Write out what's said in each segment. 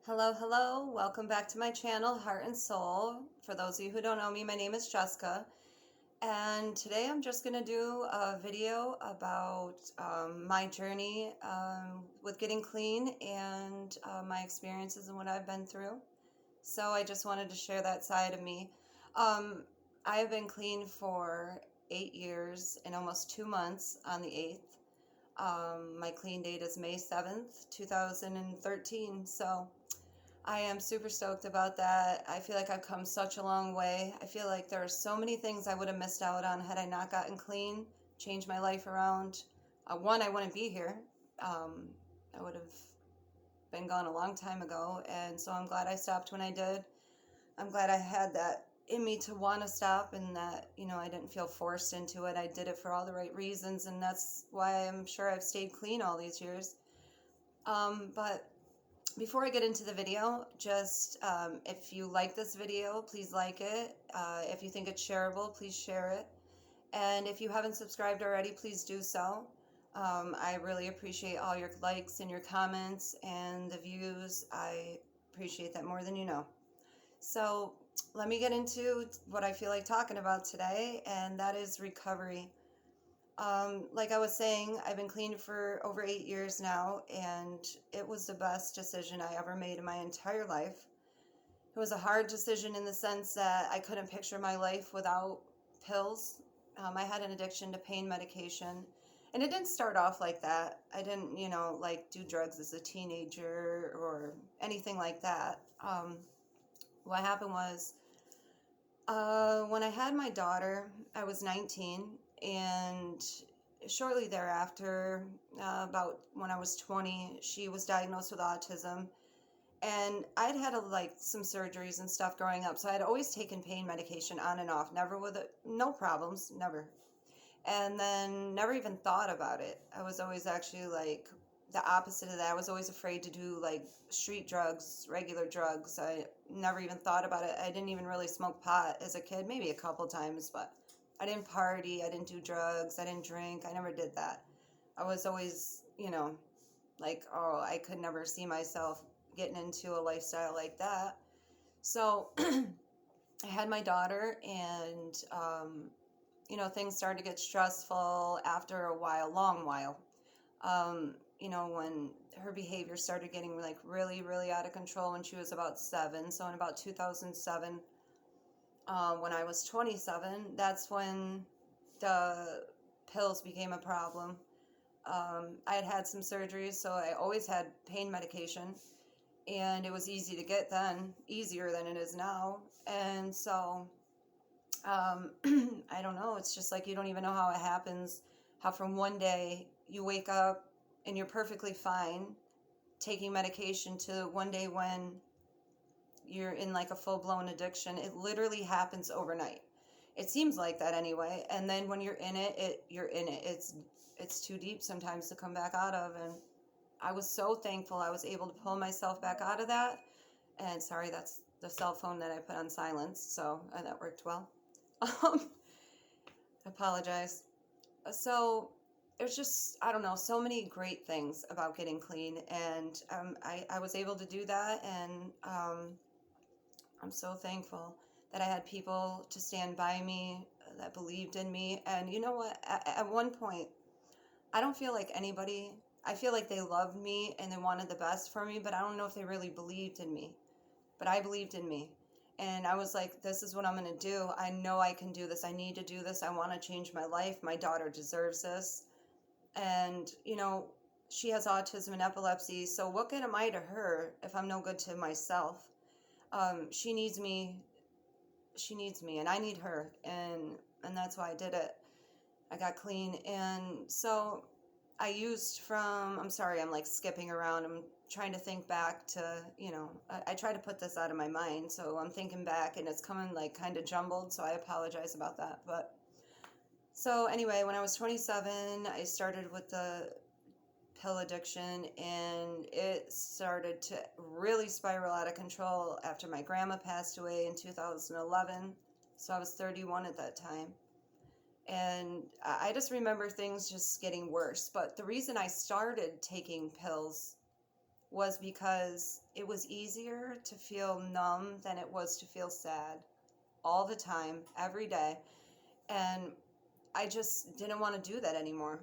Hello, hello. Welcome back to my channel, Heart and Soul. For those of you who don't know me, my name is Jessica. And today I'm just going to do a video about my journey with getting clean and my experiences and what I've been through. So I just wanted to share that side of me. Um, I have been clean for 8 years and almost 2 months on the 8th. My clean date is May 7th, 2013. So I am super stoked about that. I feel like I've come such a long way. I feel like there are so many things I would have missed out on had I not gotten clean, changed my life around. One, I wouldn't be here. I would have been gone a long time ago, and so I'm glad I stopped when I did. I'm glad I had that in me to want to stop, and that, I didn't feel forced into it. I did it for all the right reasons, and that's why I'm sure I've stayed clean all these years. But before I get into the video, just if you like this video, please like it. If you think it's shareable, please share it. And if you haven't subscribed already, please do so. I really appreciate all your likes and your comments and the views. I appreciate that more than you know. So let me get into what I feel like talking about today, and that is recovery. Like I was saying, I've been clean for over 8 years now, and it was the best decision I ever made in my entire life. It was a hard decision in the sense that I couldn't picture my life without pills. I had an addiction to pain medication, and it didn't start off like that. I didn't, like do drugs as a teenager or anything like that. What happened was, when I had my daughter, I was 19, and shortly thereafter, about when I was 20, she was diagnosed with autism. And I'd had some surgeries and stuff growing up, so I'd always taken pain medication on and off, never with it, no problems, never. And then never even thought about it. I was always actually like the opposite of that. I was always afraid to do like street drugs, regular drugs. I never even thought about it. I didn't even really smoke pot as a kid, maybe a couple times, but I didn't party, I didn't do drugs, I didn't drink, I never did that. I was always, like, oh, I could never see myself getting into a lifestyle like that. So I had my daughter, and things started to get stressful after a while, long while. When her behavior started getting like really, really out of control when she was about 7. So in about 2007, when I was 27, that's when the pills became a problem. I had some surgeries, so I always had pain medication, and it was easy to get then, easier than it is now. And so I don't know, it's just like you don't even know how it happens, how from one day you wake up and you're perfectly fine taking medication to one day when you're in like a full-blown addiction. It literally happens overnight. It seems like that anyway. And then when you're in it, you're in it. It's too deep sometimes to come back out of. And I was so thankful I was able to pull myself back out of that. And sorry, that's the cell phone that I put on silence, so that worked well. I apologize. So there's just, I don't know, so many great things about getting clean, and I was able to do that, and I'm so thankful that I had people to stand by me that believed in me. And you know what? At one point, I don't feel like anybody, I feel like they loved me and they wanted the best for me, but I don't know if they really believed in me. But I believed in me. And I was like, this is what I'm going to do. I know I can do this. I need to do this. I want to change my life. My daughter deserves this. And, she has autism and epilepsy. So what good am I to her if I'm no good to myself? She needs me. She needs me, and I need her. And that's why I did it. I got clean. And so I used I'm sorry, I'm like skipping around. I'm trying to think back to, I try to put this out of my mind. So I'm thinking back, and it's coming like kind of jumbled. So I apologize about that. But so anyway, when I was 27, I started with the pill addiction, and it started to really spiral out of control after my grandma passed away in 2011. So I was 31 at that time. And I just remember things just getting worse. But the reason I started taking pills was because it was easier to feel numb than it was to feel sad all the time, every day. And I just didn't want to do that anymore.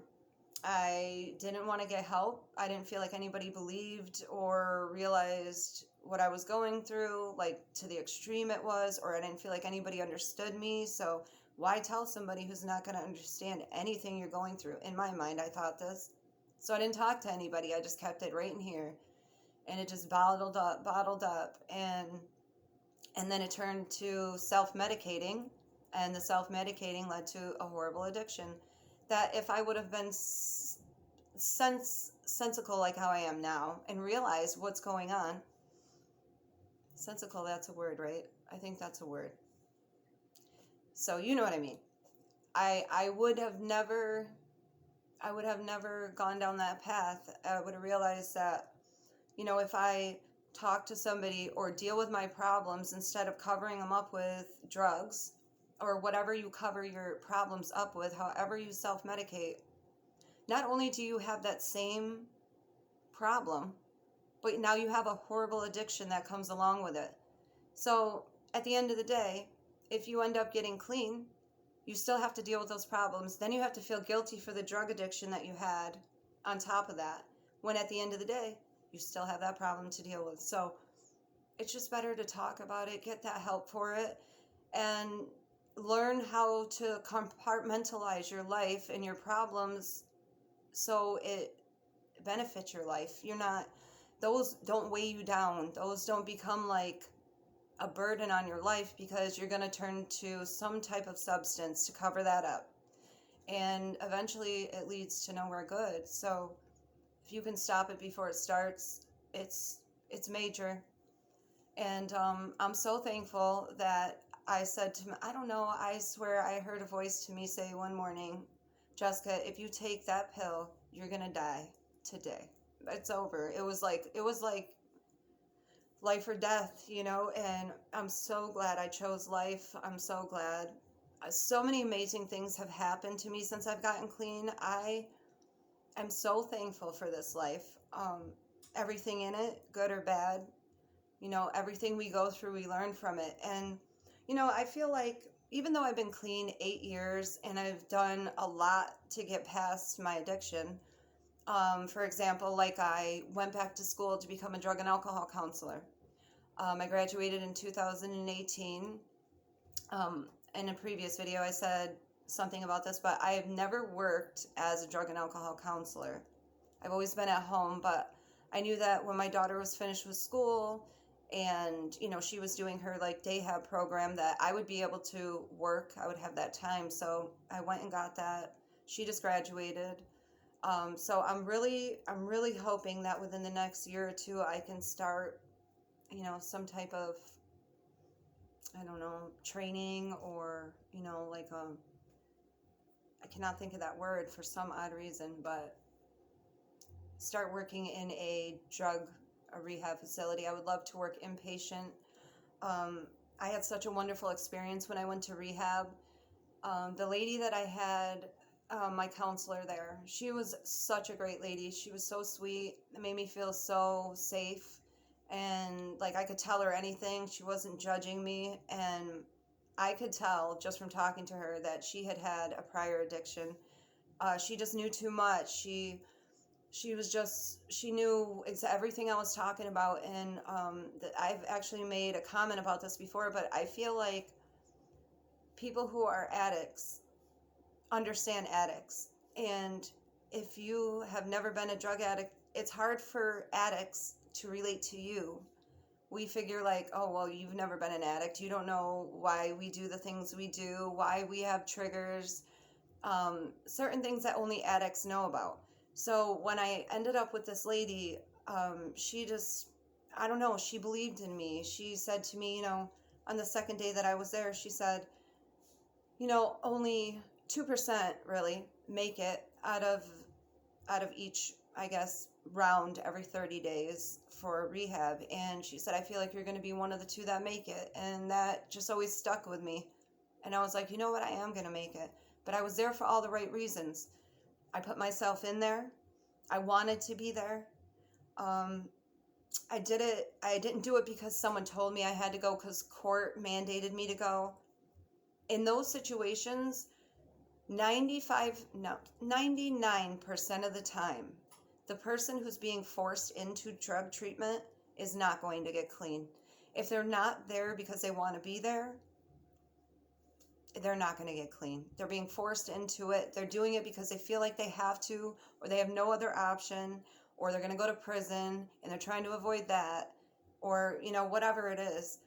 I didn't want to get help. I didn't feel like anybody believed or realized what I was going through, like to the extreme it was, or I didn't feel like anybody understood me. So why tell somebody who's not going to understand anything you're going through? In my mind, I thought this. So I didn't talk to anybody. I just kept it right in here. And it just bottled up. And then it turned to self-medicating. And the self-medicating led to a horrible addiction that if I would have been sensical like how I am now and realized what's going on. Sensical, that's a word, right? I think that's a word. So you know what I mean. I would have never gone down that path. I would have realized that, if I talk to somebody or deal with my problems instead of covering them up with drugs or whatever you cover your problems up with, however you self-medicate, not only do you have that same problem, but now you have a horrible addiction that comes along with it. So at the end of the day, if you end up getting clean, you still have to deal with those problems. Then you have to feel guilty for the drug addiction that you had on top of that, when at the end of the day, you still have that problem to deal with. So it's just better to talk about it, get that help for it, and learn how to compartmentalize your life and your problems so it benefits your life. Those don't weigh you down. Those don't become like a burden on your life, because you're going to turn to some type of substance to cover that up. And eventually it leads to nowhere good. So if you can stop it before it starts, it's major. And I'm so thankful that I said to me, I don't know, I swear I heard a voice to me say one morning, Jessica, if you take that pill, you're going to die today. It's over. It was like life or death, and I'm so glad I chose life. I'm so glad. So many amazing things have happened to me since I've gotten clean. I am so thankful for this life. Everything in it, good or bad, everything we go through, we learn from it. And, I feel like even though I've been clean 8 years and I've done a lot to get past my addiction, for example, like I went back to school to become a drug and alcohol counselor. I graduated in 2018. In a previous video, I said something about this, but I have never worked as a drug and alcohol counselor. I've always been at home, but I knew that when my daughter was finished with school and, she was doing her like Rehab program, that I would be able to work. I would have that time. So I went and got that. She just graduated. So I'm really hoping that within the next year or two, I can start, some type of, I don't know, training or, I cannot think of that word for some odd reason, but start working in a rehab facility. I would love to work inpatient. I had such a wonderful experience when I went to rehab. The lady that I had, my counselor there, she was such a great lady. She was so sweet. It made me feel so safe. And like I could tell her anything. She wasn't judging me. And I could tell just from talking to her that she had had a prior addiction. She just knew too much. She knew everything I was talking about. And I've actually made a comment about this before, but I feel like people who are addicts understand addicts. And if you have never been a drug addict, it's hard for addicts to relate to you. We figure like, oh, well, you've never been an addict. You don't know why we do the things we do, why we have triggers, certain things that only addicts know about. So when I ended up with this lady, she just, I don't know, she believed in me. She said to me, on the second day that I was there, she said, only 2% really make it out of each, I guess, round every 30 days for rehab. And she said, I feel like you're going to be one of the 2 that make it. And that just always stuck with me. And I was like, you know what? I am going to make it. But I was there for all the right reasons. I put myself in there. I wanted to be there. I didn't do it because someone told me I had to go because court mandated me to go. In those situations, 99% of the time, the person who's being forced into drug treatment is not going to get clean. If they're not there because they want to be there, they're not going to get clean. They're being forced into it. They're doing it because they feel like they have to, or they have no other option, or they're going to go to prison and they're trying to avoid that, or, whatever it is.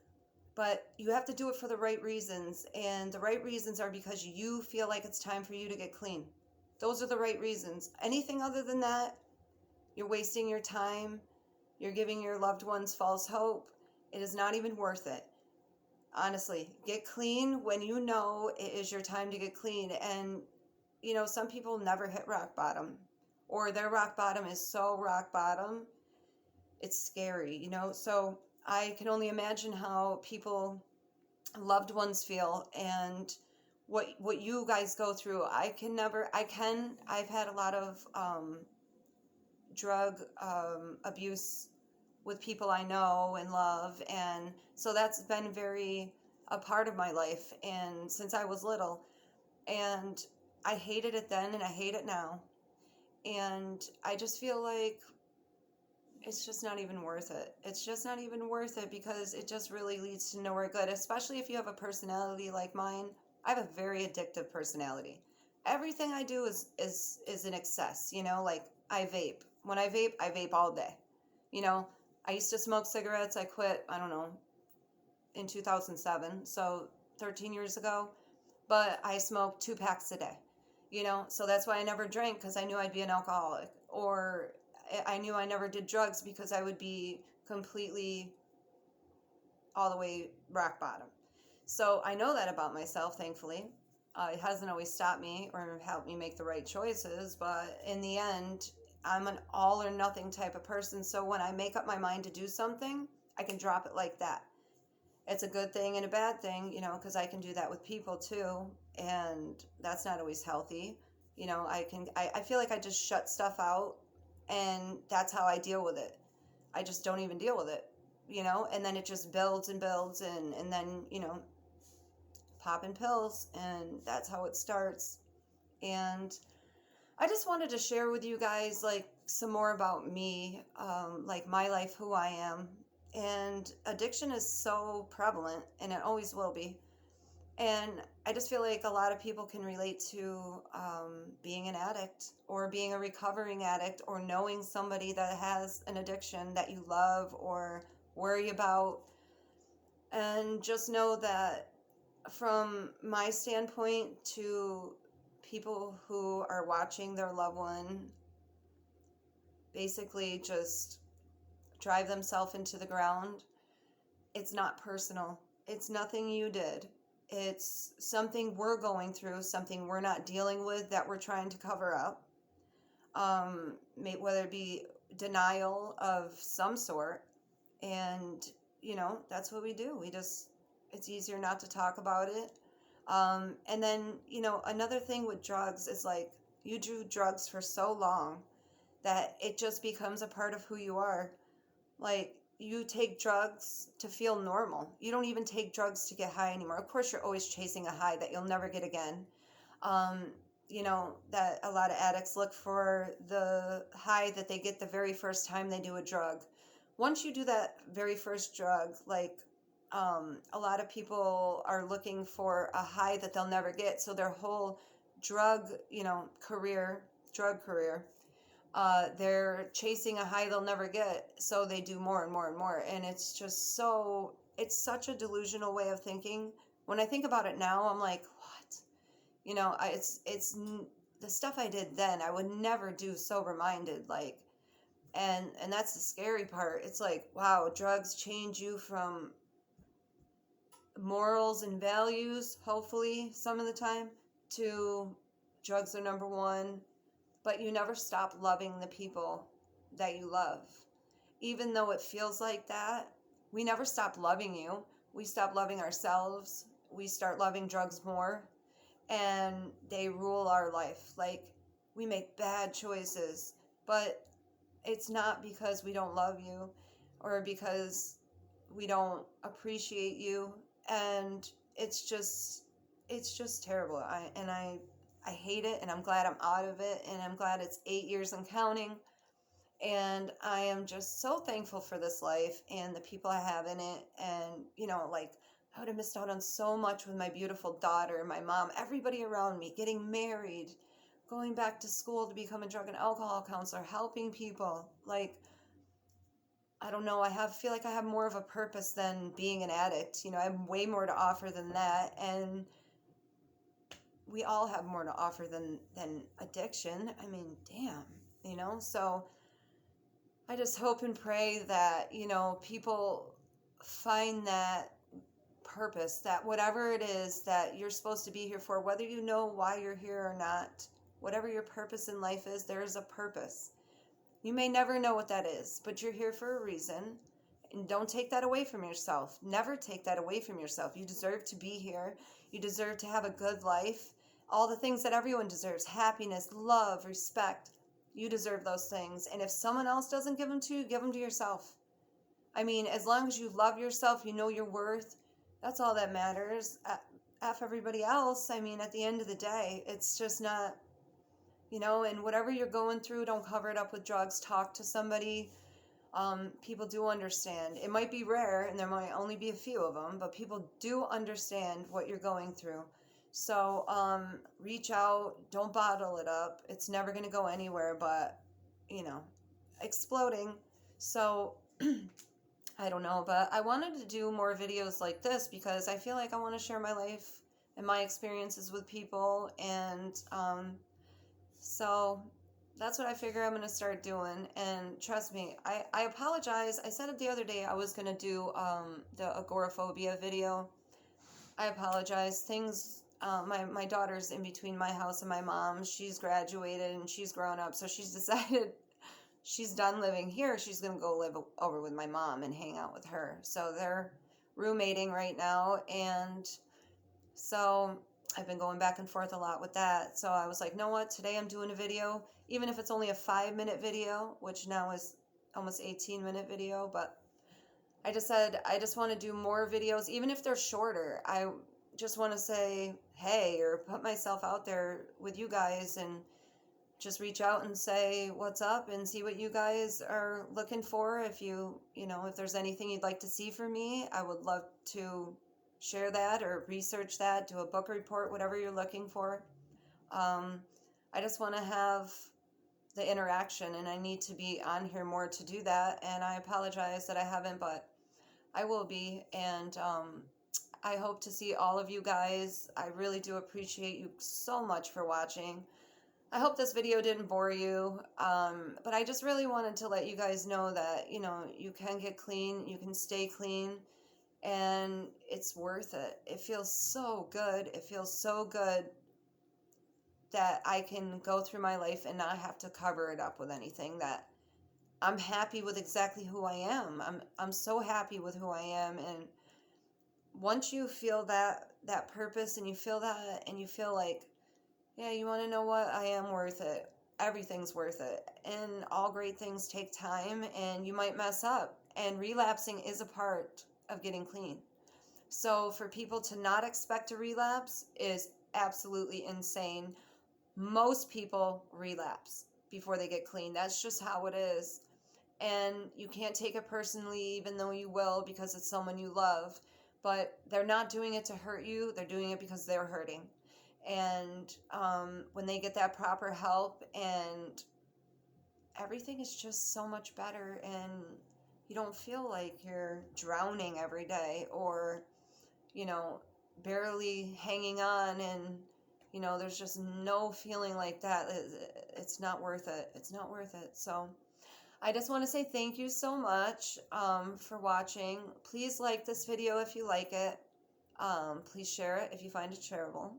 But you have to do it for the right reasons. And the right reasons are because you feel like it's time for you to get clean. Those are the right reasons. Anything other than that, you're wasting your time. You're giving your loved ones false hope. It is not even worth it. Honestly, get clean when you know it is your time to get clean. And, some people never hit rock bottom, or their rock bottom is so rock bottom, it's scary, So I can only imagine how loved ones feel, and what you guys go through. I've had a lot of drug abuse with people I know and love, and so that's been a part of my life, and since I was little, and I hated it then and I hate it now, and I just feel like it's just not even worth it. It's just not even worth it because it just really leads to nowhere good, especially if you have a personality like mine. I have a very addictive personality. Everything I do is in excess, like I vape. When I vape all day. I used to smoke cigarettes. I quit, I don't know, in 2007, so 13 years ago. But I smoked 2 packs a day, so that's why I never drank, because I knew I'd be an alcoholic. Or I knew I never did drugs because I would be completely all the way rock bottom. So I know that about myself, thankfully. It hasn't always stopped me or helped me make the right choices, but in the end, I'm an all or nothing type of person. So when I make up my mind to do something, I can drop it like that. It's a good thing and a bad thing, because I can do that with people too, and that's not always healthy. I feel like I just shut stuff out, and that's how I deal with it. I just don't even deal with it, and then it just builds and builds, and then, popping pills, and that's how it starts. And I just wanted to share with you guys, like, some more about me, like my life, who I am. And addiction is so prevalent, and it always will be. And I just feel like a lot of people can relate to being an addict, or being a recovering addict, or knowing somebody that has an addiction that you love or worry about. And just know that from my standpoint, to people who are watching their loved one basically just drive themselves into the ground, it's not personal. It's nothing you did. It's something we're going through, something we're not dealing with, that we're trying to cover up. Whether it be denial of some sort. And, that's what we do. It's easier not to talk about it. And then, another thing with drugs is, like, you do drugs for so long that it just becomes a part of who you are. Like, you take drugs to feel normal. You don't even take drugs to get high anymore. Of course, you're always chasing a high that you'll never get again. That a lot of addicts look for the high that they get the very first time they do a drug. Once you do that very first drug, like, a lot of people are looking for a high that they'll never get. So their whole drug career, they're chasing a high they'll never get, so they do more and more and more. And it's such a delusional way of thinking. When I think about it now, I'm like, what? It's the stuff I did then, I would never do sober-minded, like, and that's the scary part. It's like, wow, drugs change you from morals and values, hopefully, some of the time, to drugs are number one. But you never stop loving the people that you love. Even though it feels like that, we never stop loving you. We stop loving ourselves. We start loving drugs more. And they rule our life. Like, we make bad choices. But it's not because we don't love you. or because we don't appreciate you. And it's just terrible. I hate it, and I'm glad I'm out of it, and I'm glad it's 8 years and counting. And I am just so thankful for this life and the people I have in it. And, like, I would have missed out on so much with my beautiful daughter, my mom, everybody around me, getting married, going back to school to become a drug and alcohol counselor, helping people. Like, I don't know, feel like I have more of a purpose than being an addict. I have way more to offer than that. And we all have more to offer than addiction. I mean, damn. So I just hope and pray that, people find that purpose, that whatever it is that you're supposed to be here for, whether you know why you're here or not, whatever your purpose in life is, there is a purpose. You may never know what that is, but you're here for a reason. And don't take that away from yourself. Never take that away from yourself. You deserve to be here. You deserve to have a good life. All the things that everyone deserves: happiness, love, respect. You deserve those things. And if someone else doesn't give them to you, give them to yourself. I mean, as long as you love yourself, you know your worth, that's all that matters. F everybody else. I mean, at the end of the day, it's just not, and whatever you're going through, don't cover it up with drugs. Talk to somebody. People do understand. It might be rare, and there might only be a few of them, but people do understand what you're going through. So reach out. Don't bottle it up. It's never going to go anywhere but, exploding. So I don't know, but I wanted to do more videos like this because I feel like I want to share my life and my experiences with people. And so that's what I figure I'm going to start doing. And trust me, I apologize. I said it the other day I was going to do the agoraphobia video. I apologize. My daughter's in between my house and my mom. She's graduated and she's grown up, so she's decided she's done living here. She's going to go live over with my mom and hang out with her. So they're roommating right now, and so I've been going back and forth a lot with that. So I was like, know what? Today I'm doing a video, even if it's only a 5-minute video, which now is almost 18-minute video, but I just said I just want to do more videos, even if they're shorter. I just want to say hey, or put myself out there with you guys and just reach out and say what's up and see what you guys are looking for. If if there's anything you'd like to see from me, I would love to share that or research that, do a book report, whatever you're looking for. I just want to have the interaction, and I need to be on here more to do that. And I apologize that I haven't, but I will be. And I hope to see all of you guys. I really do appreciate you so much for watching. I hope this video didn't bore you, but I just really wanted to let you guys know that, you can get clean, you can stay clean, and it's worth it. It feels so good. It feels so good that I can go through my life and not have to cover it up with anything, that I'm happy with exactly who I am. I'm so happy with who I am. And once you feel that purpose, and you feel that, and you feel like, yeah, you want to know what? I am worth it. Everything's worth it. And all great things take time, and you might mess up. And relapsing is a part of getting clean. So for people to not expect a relapse is absolutely insane. Most people relapse before they get clean. That's just how it is. And you can't take it personally, even though you will, because it's someone you love. But they're not doing it to hurt you. They're doing it because they're hurting. And when they get that proper help, and everything is just so much better, and you don't feel like you're drowning every day, or barely hanging on, and there's just no feeling like that. It's not worth it. It's not worth it. So I just want to say thank you so much for watching. Please like this video if you like it. Please share it if you find it shareable.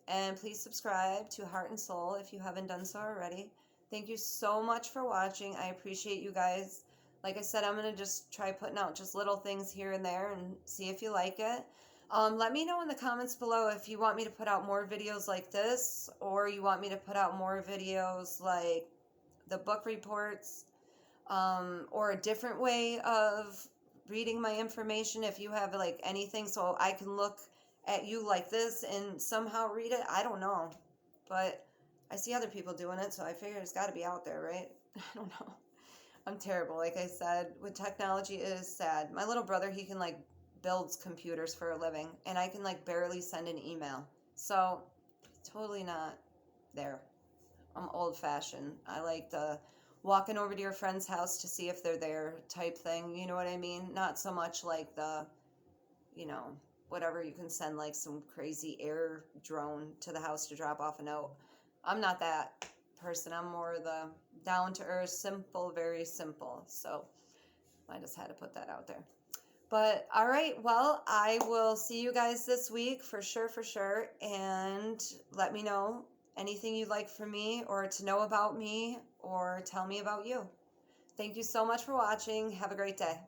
And please subscribe to Heart and Soul if you haven't done so already. Thank you so much for watching. I appreciate you guys. Like I said, I'm going to just try putting out just little things here and there and see if you like it. Let me know in the comments below if you want me to put out more videos like this, or you want me to put out more videos like the book reports. or a different way of reading my information. If you have like anything, so I can look at you like this and somehow read it. I don't know, but I see other people doing it, so I figure it's got to be out there, right? I don't know. I'm terrible. Like I said, with technology, it is sad. My little brother, he can like builds computers for a living, and I can like barely send an email. So totally not there. I'm old fashioned. I like the walking over to your friend's house to see if they're there type thing. You know what I mean? Not so much like the, you know, whatever you can send like some crazy air drone to the house to drop off a note. I'm not that person. I'm more the down to earth, simple, very simple. So I just had to put that out there. But all right, well, I will see you guys this week for sure, for sure. And let me know anything you'd like from me or to know about me or tell me about you. Thank you so much for watching. Have a great day.